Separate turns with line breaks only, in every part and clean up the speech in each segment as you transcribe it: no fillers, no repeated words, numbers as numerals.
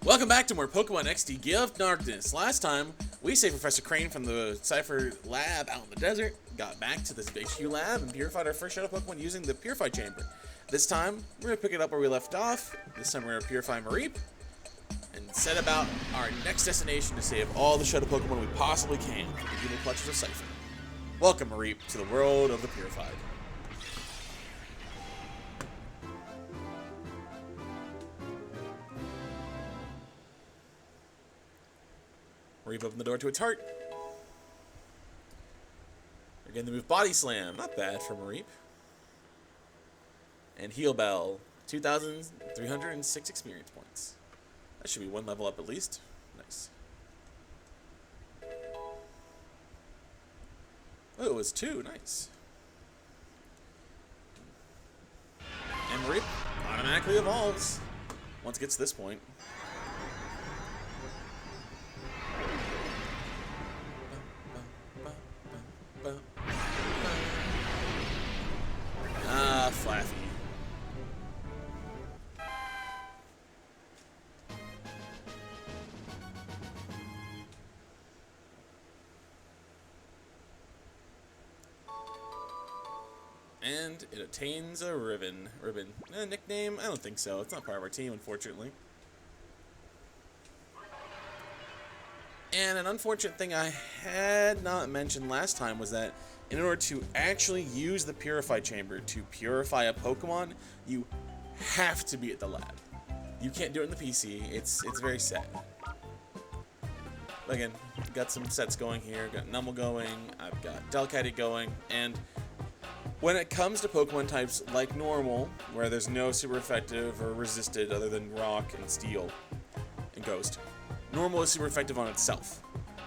Welcome back to more Pokemon XD Gale of Darkness. Last time, we saved Professor Crane from the Cypher lab out in the desert, got back to this HQ lab, and purified our first Shadow Pokemon using the Purify Chamber. This time, we're going to pick it up where we left off. This time, we're going to purify Mareep, and set about our next destination to save all the Shadow Pokemon we possibly can from the evil clutches of Cypher. Welcome, Mareep, to the world of the Purified. Mareep opened the door to its heart. We're getting the move Body Slam. Not bad for Mareep. And Heal Bell. 2,306 experience points. That should be one level up at least. Nice. Oh, it was two. Nice. And Mareep automatically evolves once it gets to this point. Flaffy. And it attains a ribbon. Nickname? I don't think so. It's not part of our team, unfortunately. And an unfortunate thing I had not mentioned last time was that in order to actually use the Purify Chamber to purify a Pokemon, you have to be at the lab. You can't do it in the PC. It's very sad. But again, got some sets going here. Got Numel going. I've got Delcatty going. And when it comes to Pokemon types like Normal, where there's no super effective or resisted other than Rock and Steel and Ghost, Normal is super effective on itself.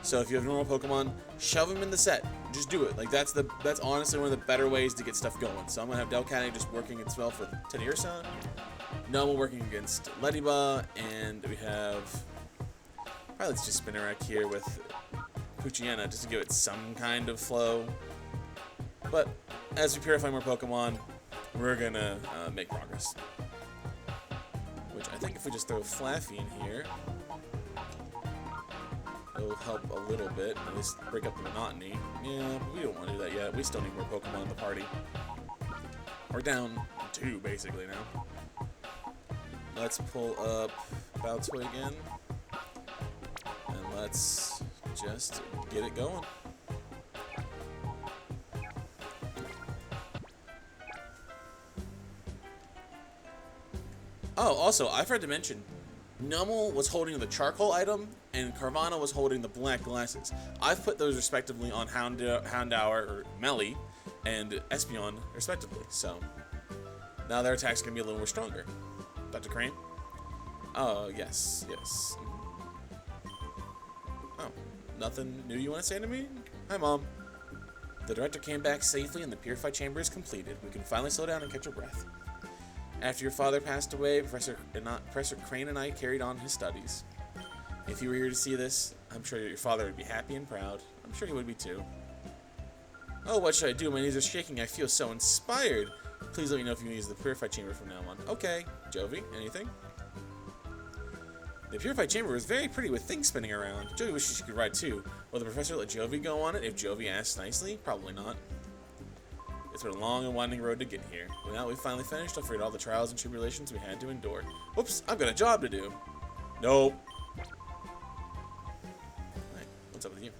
So if you have normal Pokemon, shove them in the set. Just do it. Like that's honestly one of the better ways to get stuff going. So I'm gonna have Delcatty just working itself with Teddiursa, Numel working against Leddyba, and we have probably let's just Spinarak here with Poochyena just to give it some kind of flow. But as we purify more Pokemon, we're gonna make progress. Which I think if we just throw Flaffy in here, it'll help a little bit, at least break up the monotony. Yeah, but we don't want to do that yet. We still need more Pokemon in the party. We're down 2, basically, now. Let's pull up Baltoy again. And let's just get it going. Oh, also, I forgot to mention, Numel was holding the charcoal item, and Carvanha was holding the black glasses. I've put those respectively on Houndour, or Melly, and Espeon, respectively. So, now their attacks can be a little more stronger. Dr. Crane? Oh, yes. Oh, nothing new you want to say to me? Hi, Mom. The director came back safely, and the Purify Chamber is completed. We can finally slow down and catch our breath. After your father passed away, Professor Crane and I carried on his studies. If you were here to see this, I'm sure your father would be happy and proud. I'm sure he would be too. Oh, what should I do? My knees are shaking. I feel so inspired. Please let me know if you use the Purify Chamber from now on. Okay. Jovi, anything? The Purify Chamber is very pretty with things spinning around. Jovi wishes she could ride too. Will the professor let Jovi go on it if Jovi asks nicely? Probably not. It's been a long and winding road to get here. But now we've finally finished, I'll forget all the trials and tribulations we had to endure. Whoops, I've got a job to do. Nope. Alright, what's up with you?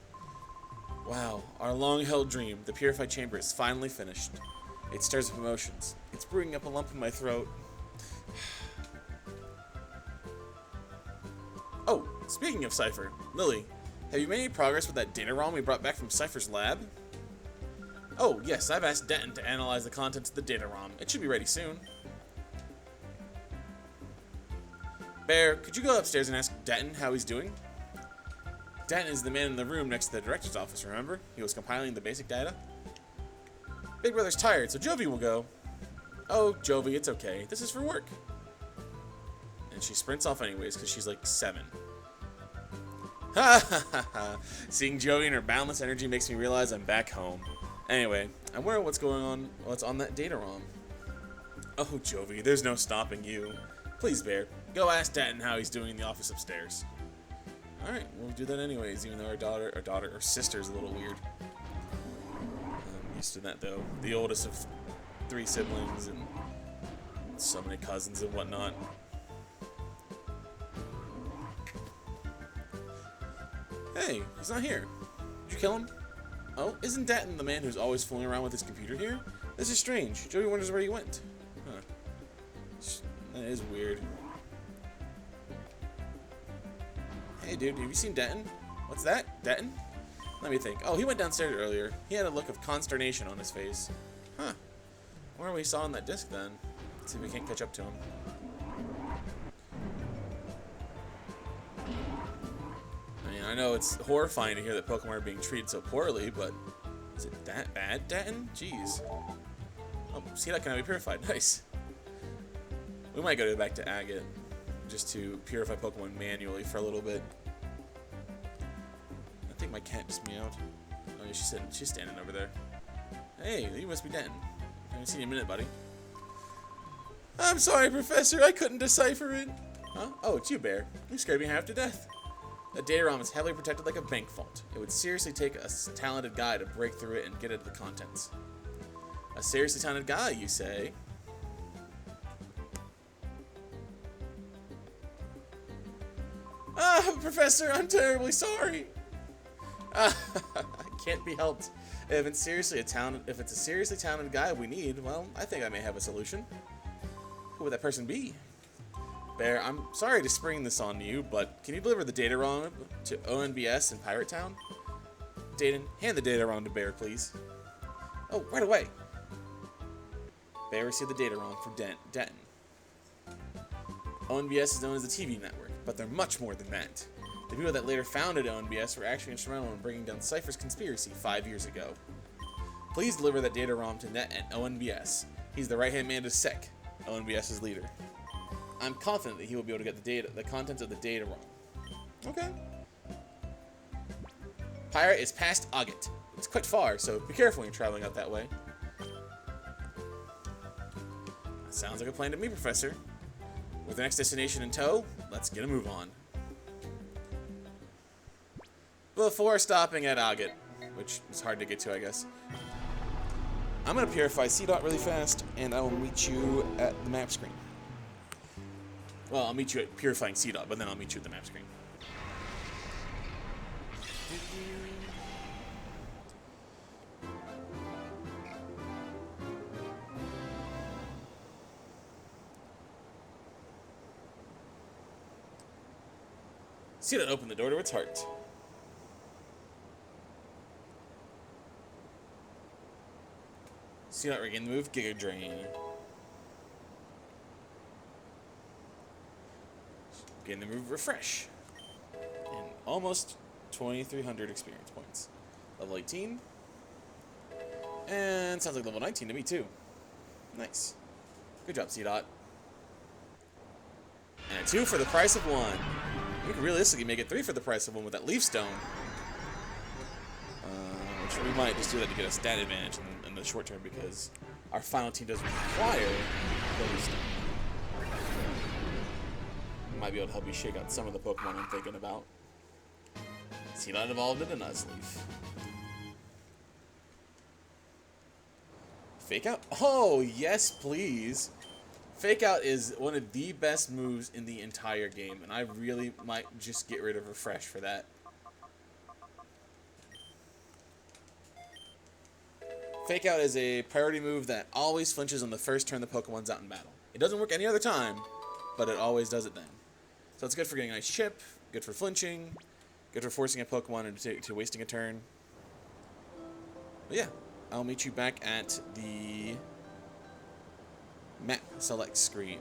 Wow, our long-held dream, the Purified Chamber, is finally finished. It stirs up emotions. It's bringing up a lump in my throat. Oh, speaking of Cypher, Lily, have you made any progress with that data ROM we brought back from Cypher's lab? Oh, yes, I've asked Denton to analyze the contents of the data ROM. It should be ready soon. Bear, could you go upstairs and ask Denton how he's doing? Denton is the man in the room next to the director's office, remember? He was compiling the basic data. Big Brother's tired, so Jovi will go. Oh, Jovi, it's okay. This is for work. And she sprints off anyways, because she's like 7. Ha ha ha ha. Seeing Jovi and her boundless energy makes me realize I'm back home. Anyway, I wonder what's going on, what's on that data ROM. Oh, Jovi, there's no stopping you. Please, Bear, go ask Denton how he's doing in the office upstairs. Alright, we'll do that anyways, even though our sister's a little weird. I'm used to that, though. The oldest of 3 siblings and so many cousins and whatnot. Hey, he's not here. Did you kill him? Oh, isn't Denton the man who's always fooling around with his computer here? This is strange. Joey wonders where he went. Huh. That is weird. Hey, dude, have you seen Denton? What's that? Denton? Let me think. Oh, he went downstairs earlier. He had a look of consternation on his face. Huh. I wonder what he saw on that disc then. Let's see if we can't catch up to him. I mean, I know it's horrifying to hear that Pokemon are being treated so poorly, but is it that bad, Denton? Jeez. Oh, Seedot can now be purified. Nice. We might go back to Agate just to purify Pokemon manually for a little bit. I think my cat just meowed. Oh, yeah, she's standing over there. Hey, you must be Denton. I haven't seen you in a minute, buddy. I'm sorry, Professor. I couldn't decipher it. Huh? Oh, it's you, Bear. You scared me half to death. The data ROM is heavily protected like a bank vault. It would seriously take a talented guy to break through it and get at the contents. A seriously talented guy, you say? Ah, Professor, I'm terribly sorry. It can't be helped. If it's a seriously talented guy we need, well, I think I may have a solution. Who would that person be? Bear, I'm sorry to spring this on you, but can you deliver the data ROM to ONBS in Pyrite Town? Dayton, hand the data ROM to Bear, please. Oh, right away. Bear received the data ROM from Denton. ONBS is known as the TV network, but they're much more than that. The people that later founded ONBS were actually instrumental in bringing down Cypher's conspiracy 5 years ago. Please deliver that data ROM to Net and ONBS. He's the right-hand man to Sec, ONBS's leader. I'm confident that he will be able to get the contents of the data ROM. Okay. Pyrite is past Agate. It's quite far, so be careful when you're traveling out that way. That sounds like a plan to me, Professor. With the next destination in tow, let's get a move on. Before stopping at Agate, which is hard to get to, I guess, I'm going to purify Seedot really fast, and I will meet you at the map screen. Well, I'll meet you at purifying Seedot, but then I'll meet you at the map screen. Seedot opened the door to its heart. Seedot regained the move Giga Drain. Gain the move Refresh. And almost 2,300 experience points. Level 18. And sounds like level 19 to me, too. Nice. Good job, Seedot. And a 2 for the price of 1. We could realistically make it 3 for the price of 1 with that Leaf Stone. Which we might just do that to get a stat advantage in the short term because our final team doesn't require the Leaf Stone. Might be able to help you shake out some of the Pokemon I'm thinking about. Seedot evolved into Nuzleaf. Fake Out? Oh, yes, please. Fake Out is one of the best moves in the entire game, and I really might just get rid of Refresh for that. Fake Out is a priority move that always flinches on the first turn the Pokemon's out in battle. It doesn't work any other time, but it always does it then. So it's good for getting a nice chip, good for flinching, good for forcing a Pokemon into wasting a turn. But yeah, I'll meet you back at the map select screen.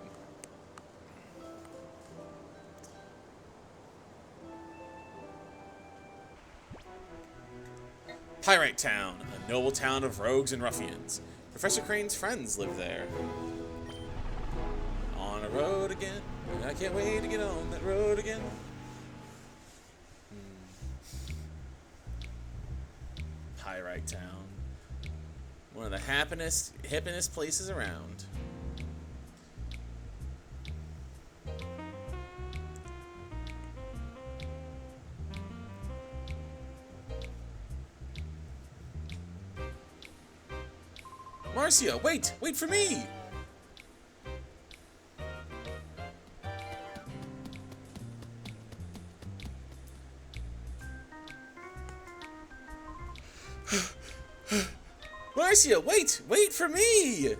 Pyrite Town, a noble town of rogues and ruffians. Professor Crane's friends live there. On a road again, and I can't wait to get on that road again. Pyrite Town. One of the hippest places around. Marcia, wait! Wait for me! Marcia, wait! Wait for me!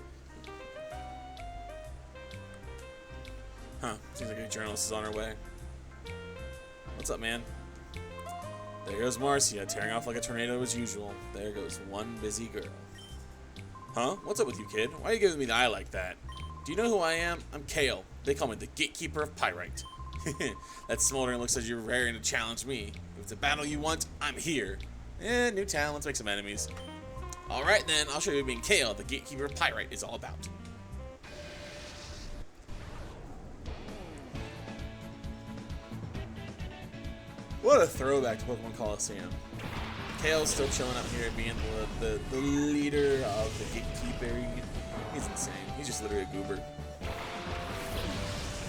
Huh, seems like a journalist is on her way. What's up, man? There goes Marcia, tearing off like a tornado as usual. There goes one busy girl. Huh? What's up with you, kid? Why are you giving me the eye like that? Do you know who I am? I'm Kale. They call me the Gatekeeper of Pyrite. That smoldering looks like you're raring to challenge me. If it's a battle you want, I'm here. New town, let's make some enemies. Alright then, I'll show you what being Kale, the Gatekeeper of Pyrite, is all about. What a throwback to Pokemon Coliseum. Kale's still chilling up here, being the leader of the Gatekeeper. He's insane. He's just literally a goober.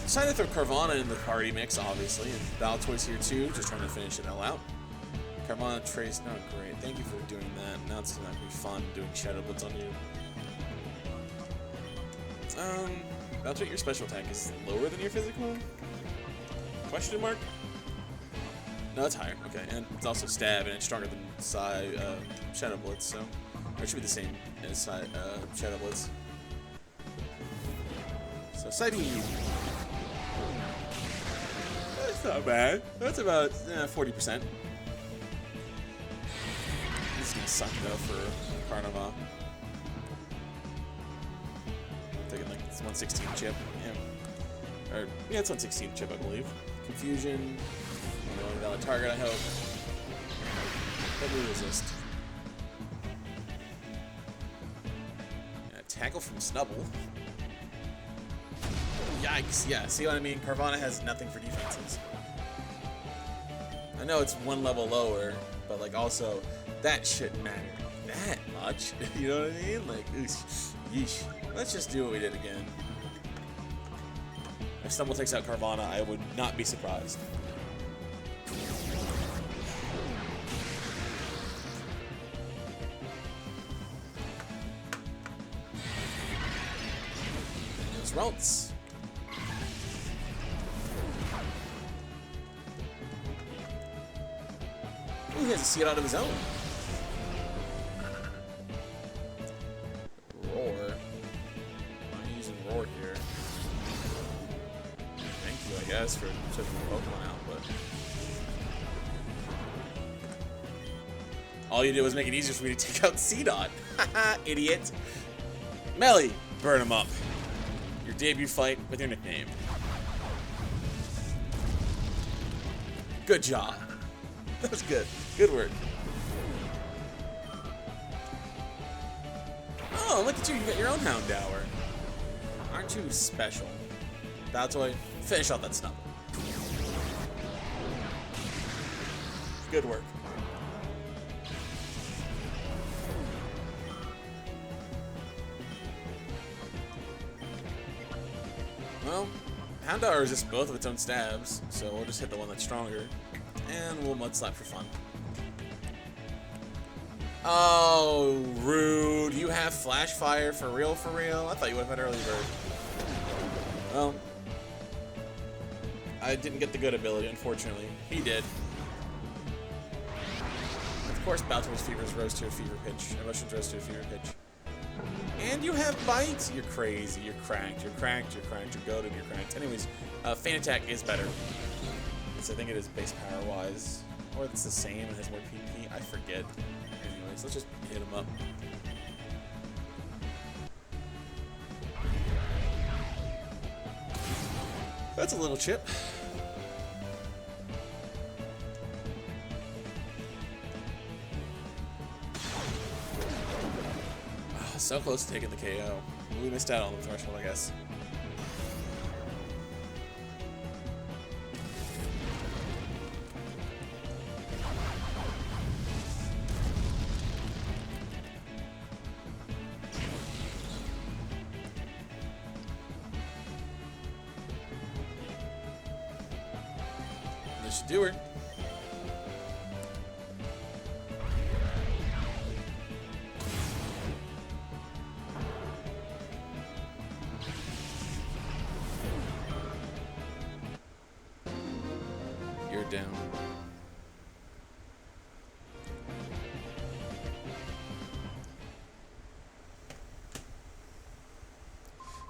Decided to throw Carvanha in the party mix, obviously, and Baltoy's here too, just trying to finish it all out. Carvanha, Trace, no, great. Thank you for doing that. Now it's gonna be fun doing Shadow Blitz on you. Baltoy, your special attack is lower than your physical? Question mark? No, it's higher. Okay, and it's also stab, and it's stronger than Shadow Blitz, so it should be the same as Shadow Blitz. So Psybeam. That's not bad. That's about 40%. This is gonna suck though for Carnival. Taking like it's 116 chip. Yeah. Or yeah, it's 116 chip, I believe. Confusion. Valid target, I hope. Heavily resist. Tackle from Snubble. Yikes, yeah, see what I mean? Carvanha has nothing for defenses. I know it's one level lower, but like also, that shouldn't matter that much. You know what I mean? Like, yeesh. Let's just do what we did again. If Snubble takes out Carvanha, I would not be surprised. Ralts. Ooh, he has a seed out of his own. Roar. I'm using Roar here. Thank you, I guess, for taking the Pokemon out, but all you did was make it easier for me to take out C-Dot. Haha, idiot. Melly, burn him up. Your debut fight with your nickname. Good job. That was good. Good work. Oh, look at you. You got your own Houndour. Aren't you special? Baltoy, finish off that Snubble. Good work. Well, Houndour resists both of its own stabs, so we'll just hit the one that's stronger, and we'll Mud Slap for fun. Oh, rude. You have Flash Fire for real, for real? I thought you would have had Early Bird. Well, I didn't get the good ability, unfortunately. He did. Of course, Baltoy's Fevers rose to a fever pitch. Emotions rose to a fever pitch. And you have Bite. You're crazy. You're cracked. You're cracked. You're cracked. You're goated. You're cracked. Anyways, Feint Attack is better. I think it is base power wise, or it's the same. It has more PP. I forget. Anyways, let's just hit him up. That's a little chip. So close to taking the KO. We missed out on the threshold, I guess. This should do her. You're down.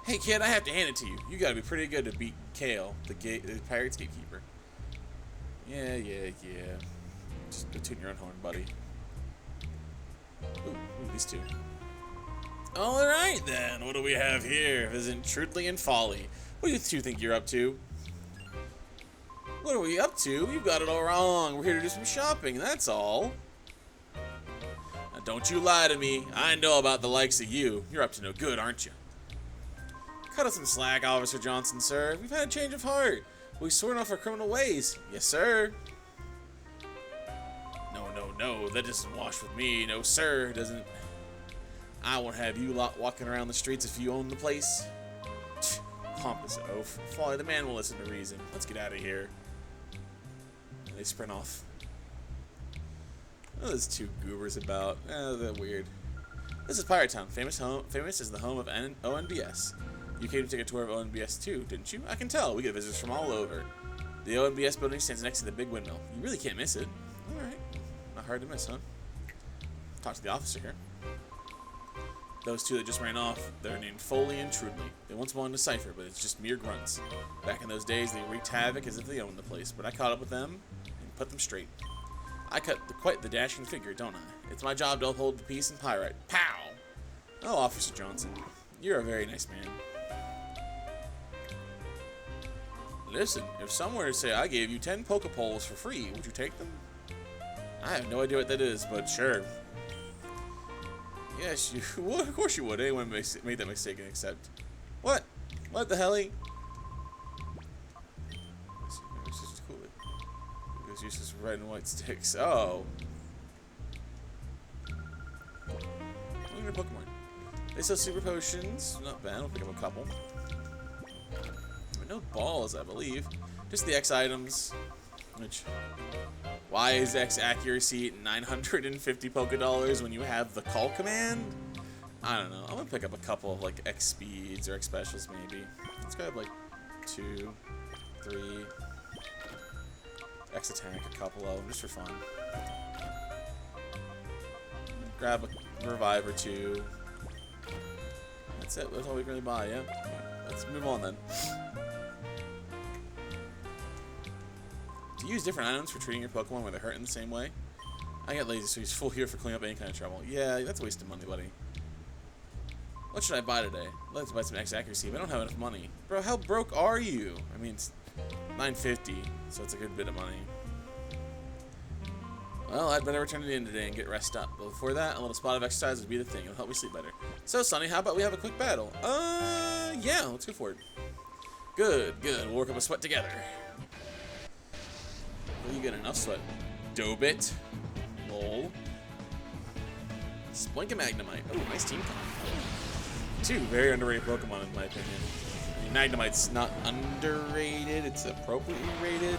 Hey kid, I have to hand it to you. You gotta be pretty good to beat Gale, the Pirate's gatekeeper. Yeah. Just go tune your own horn, buddy. Ooh, these two. Alright then, what do we have here? If isn't Truthly and Folly. What do you two think you're up to? What are we up to? You got it all wrong. We're here to do some shopping, that's all. Now don't you lie to me. I know about the likes of you. You're up to no good, aren't you? Cut us some slack, Officer Johnson, sir. We've had a change of heart. We've sworn off our criminal ways. Yes, sir. No. That doesn't wash with me. No, sir. It doesn't. I won't have you lot walking around the streets if you own the place. Pompous oaf. Folly, the man will listen to reason. Let's get out of here. And they sprint off. What are those two goobers about? They're weird. This is Pirate Town. Famous is the home of ONBS. You came to take a tour of ONBS too, didn't you? I can tell. We get visitors from all over. The ONBS building stands next to the big windmill. You really can't miss it. Alright. Not hard to miss, huh? Talk to the officer here. Those two that just ran off, they're named Foley and Truthly. They once belonged to Cypher, but it's just mere grunts. Back in those days, they wreaked havoc as if they owned the place, but I caught up with them and put them straight. I cut quite the dashing figure, don't I? It's my job to uphold the peace and Pyrite. Pow! Oh, Officer Johnson, you're a very nice man. Listen, if someone were to say I gave you 10 Pokepoles for free, would you take them? I have no idea what that is, but sure. Yes, you would. Of course you would. Anyone made that mistake and accept. What? What the hell? This is cool. Because uses red and white sticks. Oh. Look at Pokemon. They sell super potions. Not bad. I'll pick up a couple. No balls, I believe. Just the X items. Which, why is X accuracy 950 Pokedollars when you have the call command? I don't know. I'm gonna pick up a couple of like X speeds or X specials maybe. Let's grab like 2, 3, X attack, a couple of them just for fun. Grab a revive or 2. That's it. That's all we can really buy. Yeah. Let's move on then. Do you use different items for treating your Pokemon when they're hurt in the same way? I get lazy, so use full here for cleaning up any kind of trouble. Yeah, that's a waste of money, buddy. What should I buy today? I'd like to buy some X accuracy, but I don't have enough money. Bro, how broke are you? I mean, it's $9.50, so it's a good bit of money. Well, I'd better return to the inn today and get rest up. But before that, a little spot of exercise would be the thing. It'll help me sleep better. So, Sonny, how about we have a quick battle? Yeah, let's go for it. Good. We'll work up a sweat together. Will you get enough sweat? Dobit. Lol. Splink and Magnemite. Oh, nice team comp. Two very underrated Pokemon in my opinion. I mean, Magnemite's not underrated, it's appropriately rated.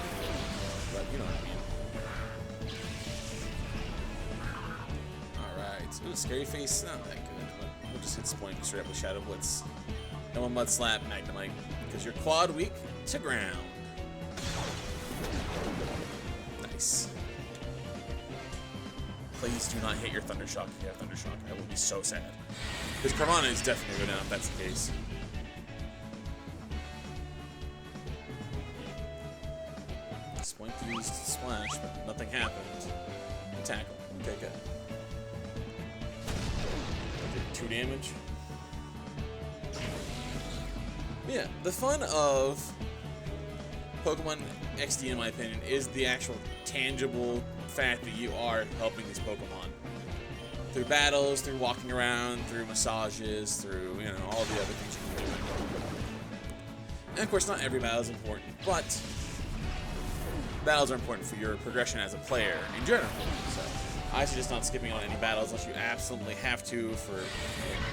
But you know what I mean. Alright. Ooh, Scary Face, not that good, but we'll just hit Splink straight up with Shadow Blitz. No one Mud Slap, Magnemite. Because you're quad weak to ground. Nice. Please do not hit your Thundershock if you have Thundershock. I will be so sad. Because Carvana is definitely going to go down if that's the case. Splink used Splash, but nothing happened. And Tackle. Okay, good. Did 2 damage. Yeah, the fun of Pokemon XD, in my opinion, is the actual tangible fact that you are helping these Pokemon. Through battles, through walking around, through massages, through, you know, all the other things you can do. And of course, not every battle is important, but battles are important for your progression as a player in general. So I suggest not skipping on any battles unless you absolutely have to for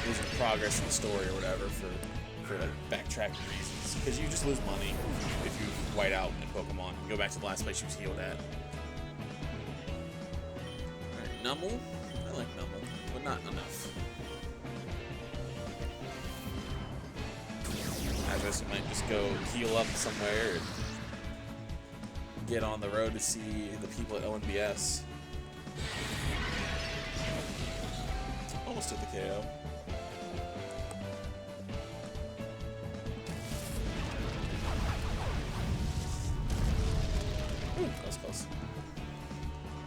losing progress in the story or whatever, for like backtracking reasons. Because you just lose money if you white out in Pokemon and go back to the last place you was healed at. Alright, Numble. I like Numble, but not enough. I guess it might just go heal up somewhere. get on the road to see the people at ONBS. Almost took the KO. Ooh, that was close.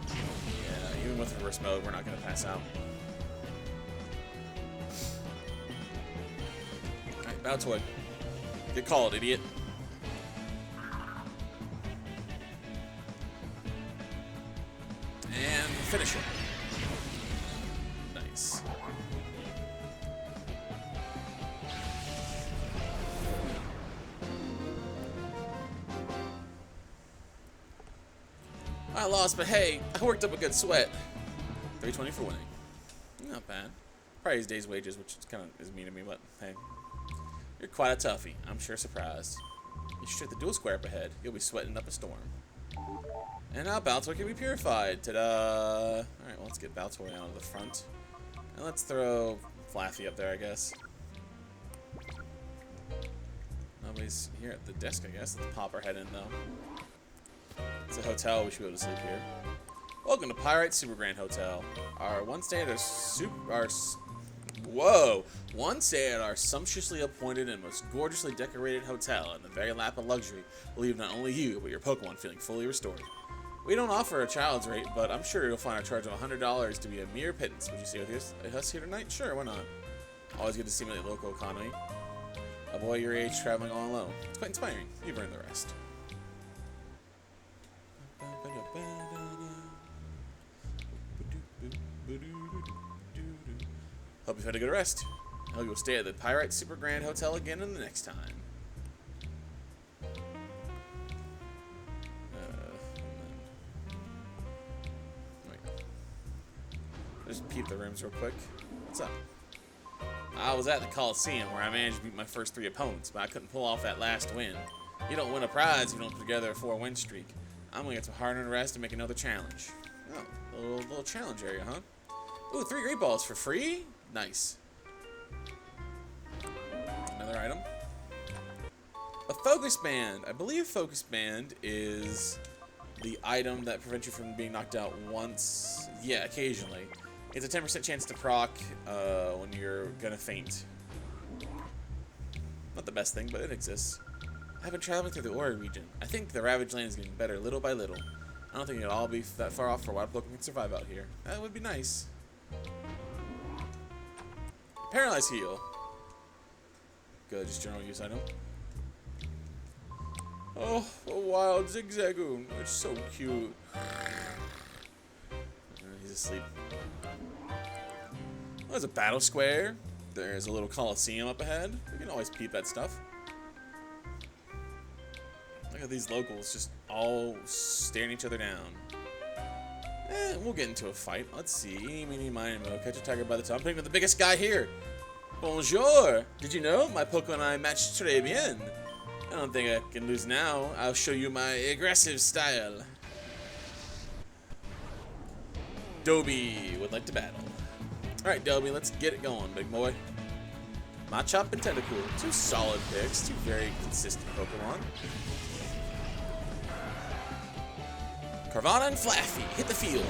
Yeah, even with reverse mode, we're not going to pass out. Alright, bow toy. Good call, idiot. And finish it. Nice. I lost, but hey, I worked up a good sweat. 320 for winning. Not bad. Probably his day's wages, which kind of is mean to me, but hey. You're quite a toughie. I'm sure surprised. You should hit the dual square up ahead. You'll be sweating up a storm. And now Baltor can be purified. Ta-da! Alright, well, let's get Baltor out of the front. And let's throw Flaffy up there, I guess. Nobody's here at the desk, I guess. Let's pop our head in, though. It's a hotel. We should be able to sleep here. Welcome to Pyrite Super Grand Hotel. One stay at our sumptuously appointed and most gorgeously decorated hotel in the very lap of luxury will leave not only you, but your Pokemon feeling fully restored. We don't offer a child's rate, but I'm sure you'll find our charge of $100 to be a mere pittance. Would you stay with us here tonight? Sure, why not? Always good to stimulate the local economy. A boy your age traveling all alone. It's quite inspiring. You've earned the rest. Hope you've had a good rest. I hope you'll stay at the Pyrite Super Grand Hotel again in the next time. Just peep the rooms real quick. What's up? I was at the Coliseum where I managed to beat my first 3 opponents, but I couldn't pull off that last win. You don't win a prize if you don't put together a 4-win streak. I'm gonna get some hard-earned rest and make another challenge. Oh, a little challenge area, huh? Ooh, 3 great balls for free? Nice. Another item. A focus band. I believe focus band is the item that prevents you from being knocked out once. Yeah, occasionally. It's a 10% chance to proc when you're gonna faint. Not the best thing, but it exists. I've been traveling through the Ori region. I think the Ravaged Land is getting better little by little. I don't think it'll all be that far off for wild Pokemon can survive out here. That would be nice. Paralyze heal. Good, just general use item. Oh, a wild Zigzagoon. It's so cute. He's asleep. Oh, there's a battle square. There's a little Coliseum up ahead. We can always peep that stuff. Look at these locals just all staring each other down. We'll get into a fight. Let's see. Eeny, meeny, miny, mo. Catch a tiger by the toe. I'm picking up the biggest guy here. Bonjour. Did you know my Pokemon and I match très bien? I don't think I can lose now. I'll show you my aggressive style. Dobby would like to battle. Alright, Dobby, let's get it going, big boy. Machop and Tentacool. 2 solid picks. 2 very consistent Pokemon. Carvana and Flaffy, hit the field.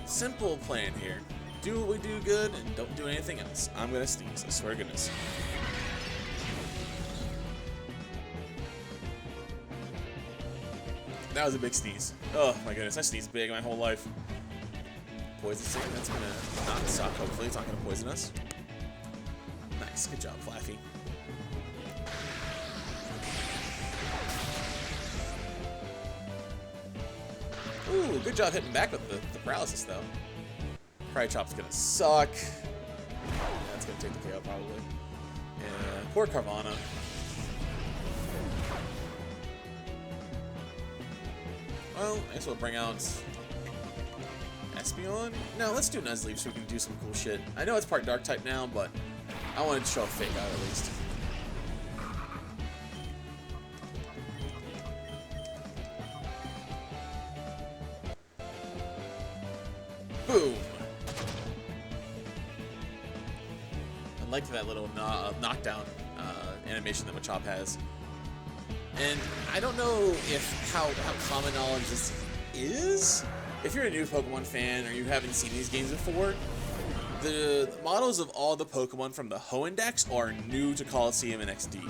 Simple plan here. Do what we do good and don't do anything else. I'm gonna sneeze, I swear to goodness. That was a big sneeze. Oh my goodness, I sneezed big my whole life. Poison Sting, that's gonna not suck, hopefully. It's not gonna poison us. Nice, good job, Flaffy. Ooh, good job hitting back with the paralysis, though. Pry Chop's gonna suck. That's gonna take the KO, probably. And poor Carvana. Well, I guess we'll bring out Espeon. No, let's do Nuzleaf so we can do some cool shit. I know it's part Dark type now, but I wanted to show a fake out at least. Boom! liked that little knockdown animation that Machop has. And I don't know if how common knowledge this is. If you're a new Pokemon fan or you haven't seen these games before, the models of all the Pokemon from the Hoendex are new to Coliseum and XD.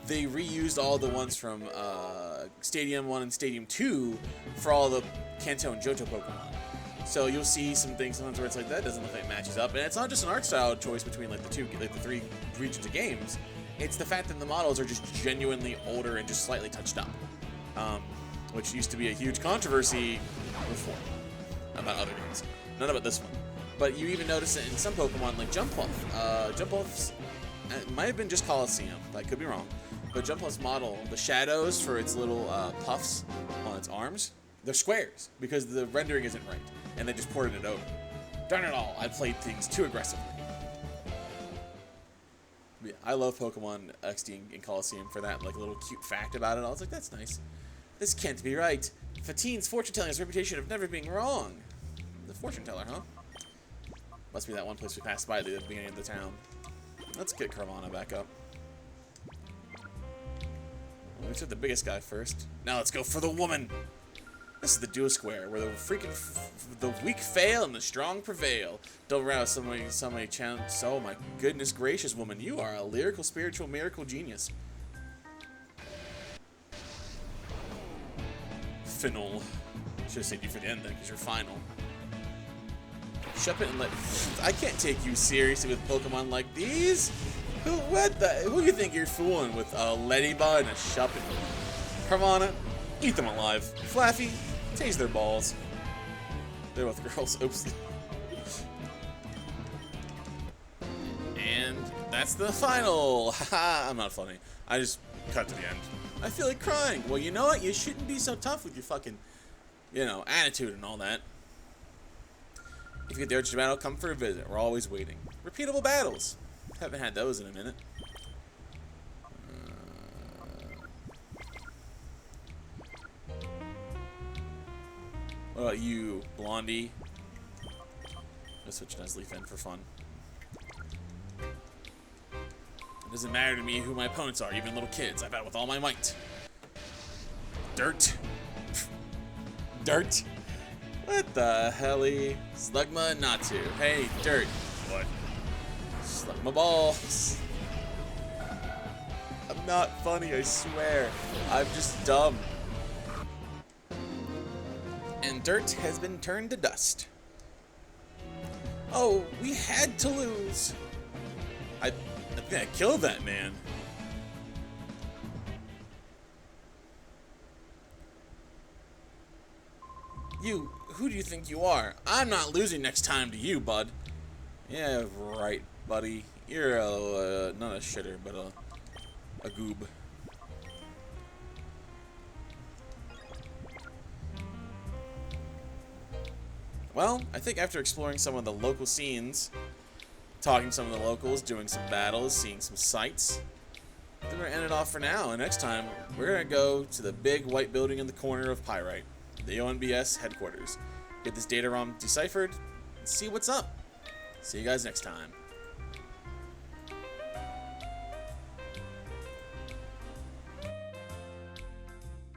They reused all the ones from Stadium 1 and Stadium 2 for all the Kanto and Johto Pokemon. So you'll see some things sometimes where it's like, that doesn't look like it matches up. And it's not just an art style choice between like the three regions of games. It's the fact that the models are just genuinely older and just slightly touched up. Which used to be a huge controversy before about other games. Not about this one. But you even notice it in some Pokemon like Jumpluff. Jumpluff's, it might have been just Coliseum, I could be wrong. But Jumpluff's model, the shadows for its little puffs on its arms, they're squares because the rendering isn't right. And they just ported it over. Darn it all, I played things too aggressively. Yeah, I love Pokemon XD and Coliseum for that, like a little cute fact about it. I was like, that's nice. This can't be right. Fatine's fortune telling has a reputation of never being wrong. The fortune teller, huh? Must be that one place we passed by at the beginning of the town. Let's get Carvana back up. Well, we took the biggest guy first. Now let's go for the woman. This is the Duo Square, where the weak fail and the strong prevail. Don't rouse so many chants. Oh my goodness gracious, woman, you are a lyrical, spiritual, miracle genius. Final. Should have saved you for the end then, because you're final. Shut it and let. I can't take you seriously with Pokemon like these. Who do you think you're fooling with a Ladybug and a Shuppet? Carvana, eat them alive. Flaffy, tase their balls. They're both girls. Oops. And that's the final. Haha, I'm not funny. I just cut to the end. I feel like crying. Well, you know what? You shouldn't be so tough with your fucking, attitude and all that. If you get the urge to battle, come for a visit. We're always waiting. Repeatable battles. Haven't had those in a minute. What about you, Blondie? Let's switch Nuzleaf in for fun. It doesn't matter to me who my opponents are, even little kids. I battle with all my might. Dirt. Dirt. What the helly? Slugma Natu. Hey, Dirt. What? Slugma balls. I'm not funny, I swear. I'm just dumb. And Dirt has been turned to dust. Oh, we had to lose. I think I killed that man. Who do you think you are? I'm not losing next time to you, bud. Yeah, right, buddy. You're not a shitter, but a goob. Well, I think after exploring some of the local scenes, talking to some of the locals, doing some battles, seeing some sights, I think we're going to end it off for now. And next time, we're going to go to the big white building in the corner of Pyrite, the ONBS headquarters. Get this data ROM deciphered, and see what's up. See you guys next time.